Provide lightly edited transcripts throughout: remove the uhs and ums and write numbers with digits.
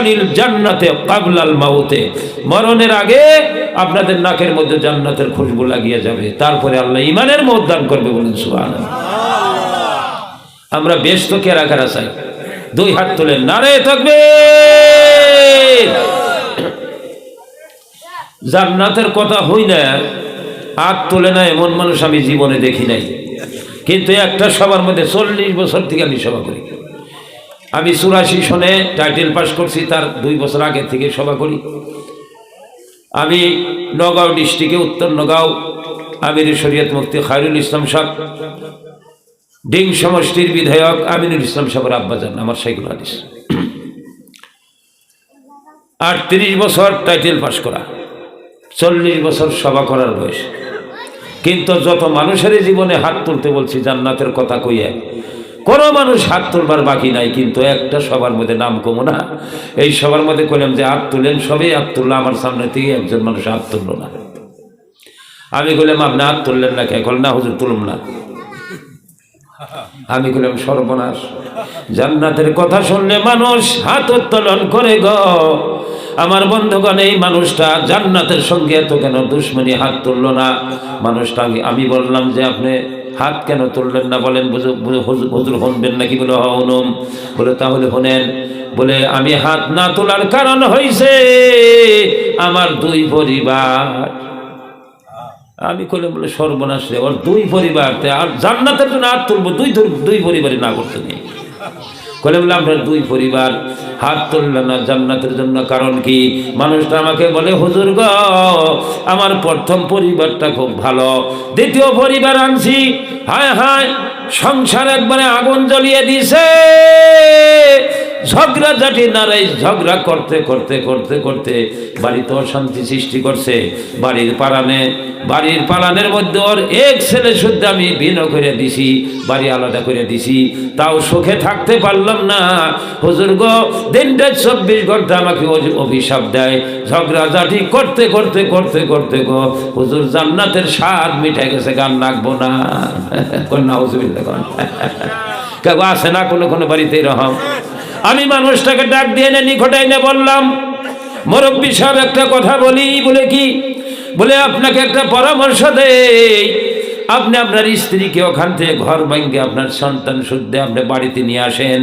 রিহানিল জান্নাতে কাবলাল মাউতে, মরণের আগে আপনাদের নাকের মধ্যে জান্নাতের খুশবু লাগিয়ে যাবে, তারপরে আল্লাহ ঈমানের মওত দান করবে। বলেন সুবহানাল্লাহ। আমরা বেশ তো কারা কারা চাই? দুই হাত তুলেন, নারে তাকবীর। জান্নাতের কথা হই না, হাত তোলে না এমন মানুষ আমি জীবনে দেখি নাই। কিন্তু একটা সবার মধ্যে 40 বছর থেকে আমি সভা করি। আমি 84 সনে টাইটেল পাস করছি, তার 2 বছর আগে থেকে সভা করি। আমি নগাঁও ডিস্ট্রিক্টে, উত্তর নগাঁও, আমির শরীয়ত মুফতি খায়রুল ইসলাম সাহেব, ডিং সমষ্টির বিধায়ক আমিনুল ইসলাম সাহেবের আব্বাজান আমার শাইখুল হাদিস। 38 বছর টাইটেল পাস করা, 40 বছর সভা করার বয়স। কিন্তু যত মানুষের জীবনে হাত তুলতে বলছি জান্নাতের কথা কইয়া, কোনো মানুষ হাত তুলবার বাকি নাই। কিন্তু একটা সবার মধ্যে নাম কমো না, এই সবার মধ্যে কইলাম যে হাত তুলেন, সবই হাত তুললো। আমার সামনে থেকে একজন মানুষ হাত তুললো না। আমি কইলাম আপনি হাত তুললেন না কে? কল না হুজুর তুলুম না। আমি কইলাম সর্বনাশ, জান্নাতের কথা শুনলে মানুষ হাত উত্তোলন করে গো। আমার বন্ধুগণ, এই মানুষটা জান্নাতের সঙ্গে এত কেন দুশ্মনী হাত তুললো না? মানুষটা আমি বললাম যে আপনি হাত কেন তুললেন না? বলেন হুজুর শুনবেন নাকি? বলে হনুম। বলে তাহলে শোনেন। বলে আমি হাত না তোলার কারণ হইছে আমার 2 পরিবার। আমি কইলাম বলে সর্বনাশ রে, ওর 2 পরিবার, আর জান্নাতের জন্য হাত তুলবো? 2 পরিবারে না করতে নেই। কইলাম বলে আপনার 2 পরিবার হাত তুললেন না জান্নাতের জন্য, কারণ কি? মানুষটা আমাকে বলে হুজুর গো, আমার প্রথম পরিবারটা খুব ভালো, দ্বিতীয় পরিবার আনছি, হায় হায় সংসার একবারে আগুন জ্বলিয়ে দিছে। ঝগড়া ঝাঁটি নারাই, ঝগড়া করতে করতে করতে করতে বাড়িতে অশান্তি সৃষ্টি করছে। বাড়ির পালানের মধ্যে ওর এক ছেলে শুদ্ধ আমি ভিন্ন করে দিছি, বাড়ি আলাদা করে দিছি, তাও সুখে থাকতে পারলাম না। হুজুর গো, দিনটা 24 ঘন্টা আমাকে অভিশাপ দেয়। ঝগড়া ঝাঁটি করতে করতে করতে করতে গো হুজুর জান্নাতের স্বাদ মিঠে গেছে, গান নাকবো না। কন্যা হুজুর কেউ আসে না কোনো কোনো বাড়িতে এরকম? আমি মানুষটাকে ডাক দিয়ে এনে নিকটে এনে বললাম, মুরব্বী সাহেব একটা কথা বলি। বলে কি? বলে আপনাকে একটা পরামর্শ দেই, আপনি আপনার স্ত্রীকে ওখান থেকে ঘর ভাঙ্গে আপনার সন্তান শুদ্ধে আপনি বাড়িতে নিয়ে আসেন,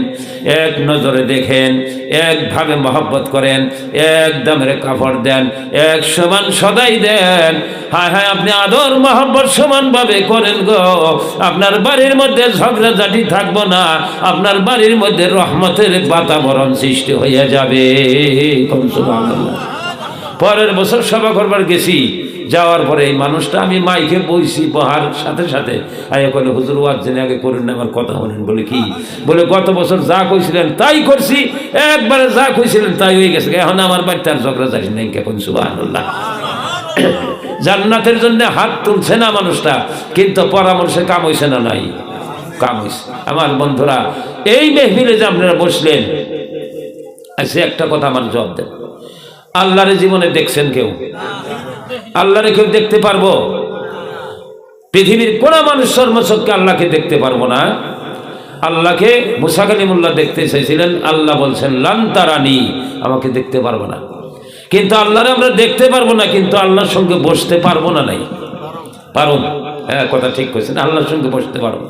এক নজরে দেখেন, একভাবে মহব্বত করেন, একদমের কাপড় দেন, এক সমান সদাই দেন। হায় হায়, আপনি আদর মহব্বত সমানভাবে করেন গো, আপনার বাড়ির মধ্যে ঝগড়া ঝাঁটি থাকবো না, আপনার বাড়ির মধ্যে রহমতের বাতাবরণ সৃষ্টি হয়ে যাবে। পরের বছর সভা করবার গেছি, যাওয়ার পরে এই মানুষটা আমি মাইকে বইছি, বহার সাথে সাথে আয় কলে হুজুর ওয়াজ জেনে আগে করুন না, আমার কথা বলেন। বলে কি? বলে গত বছর যা কইছিলেন তাই করছি, একবারে যা কইছিলেন তাই হয়ে গেছে, এখন আমার বাড়িতে আর ঝগড়া ঝাঁটি নেই। কেমন সুবহানাল্লাহ। জান্নাতের জন্য হাত তুলছে না মানুষটা, কিন্তু পরামর্শে কাম হইছে না? নাই, কাম হইছে। আমার বন্ধুরা, এই মেহফিলে যে আপনারা বসলেন, সে একটা কথা আমার জবাব দেন, আল্লাহর জীবনে দেখছেন কেউ? আল্লাহরে কেউ দেখতে পারবো? পৃথিবীর কোন মানুষ চর্মচক্ষে আল্লাহকে দেখতে পারবো না। আল্লাহকে মুসা কালিমুল্লাহ দেখতে চাইছিলেন, আল্লাহ বলছেন লান তারানি, আমাকে দেখতে পারবো না। কিন্তু আল্লাহরে আমরা দেখতে পারবো না, কিন্তু আল্লাহর সঙ্গে বসতে পারবো না? নাই, পারো না। হ্যাঁ, কথা ঠিক কইছেন, আল্লাহর সঙ্গে বসতে পারবো।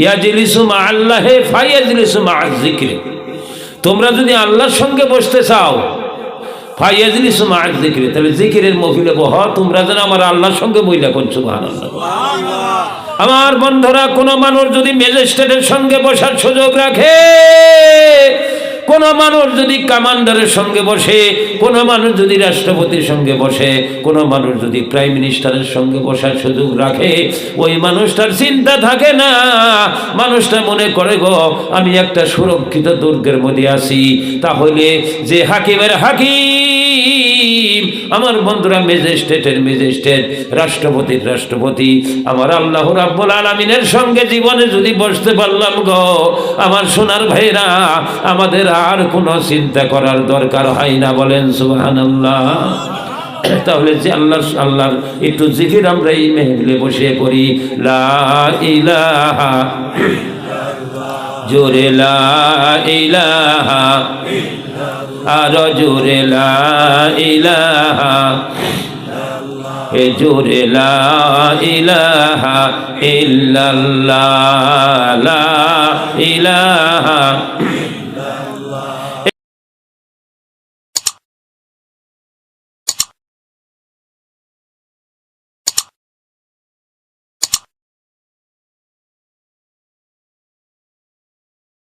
ইয়াজলিসু মা আল্লাহে ফায়াজলিসু মা যিকরি, তোমরা যদি আল্লাহর সঙ্গে বসতে চাও ফায়াজলিসু মা যিকরি, তাহলে জিকিরের মহফিলে বহ, তোমরা যেন আমার আল্লাহর সঙ্গে বইলা কোন সুবহানাল্লাহ। আমার বন্ধুরা, কোন মানুষ যদি ম্যাজিস্ট্রেটের সঙ্গে বসার সুযোগ রাখে, কোন মানুষ যদি কমান্ডারের সঙ্গে বসে, কোন মানুষ যদি রাষ্ট্রপতির সঙ্গে বসে, কোন মানুষ যদি প্রাইম মিনিস্টারের সঙ্গে বসার সুযোগ রাখে, ওই মানুষটার চিন্তা থাকে না। মানুষটা মনে করে গো, আমি একটা সুরক্ষিত দুর্গের মধ্যে আছি। তাহলে যে হাকিমের হাকিম, আমার বন্ধুরা ম্যাজিস্ট্রেটের ম্যাজিস্ট্রেট, রাষ্ট্রপতির রাষ্ট্রপতি, আমার আল্লাহ রাব্বুল আলামিনের সঙ্গে জীবনে যদি বসতে পারলাম গো, আমার সোনার ভাইরা, আমাদের আর কোনো চিন্তা করার দরকার হয় না। বলেন সুবহানাল্লাহ। তাহলে যে আল্লাহর একটু জিকির আমরা এই মেহফিলে বসে করি, লা ইলাহা জোরে লা ইলাহা আর জোরে লা ইলাহা, এ জোরে লা ইলাহা ইল্লাল্লাহ, লা ইলাহা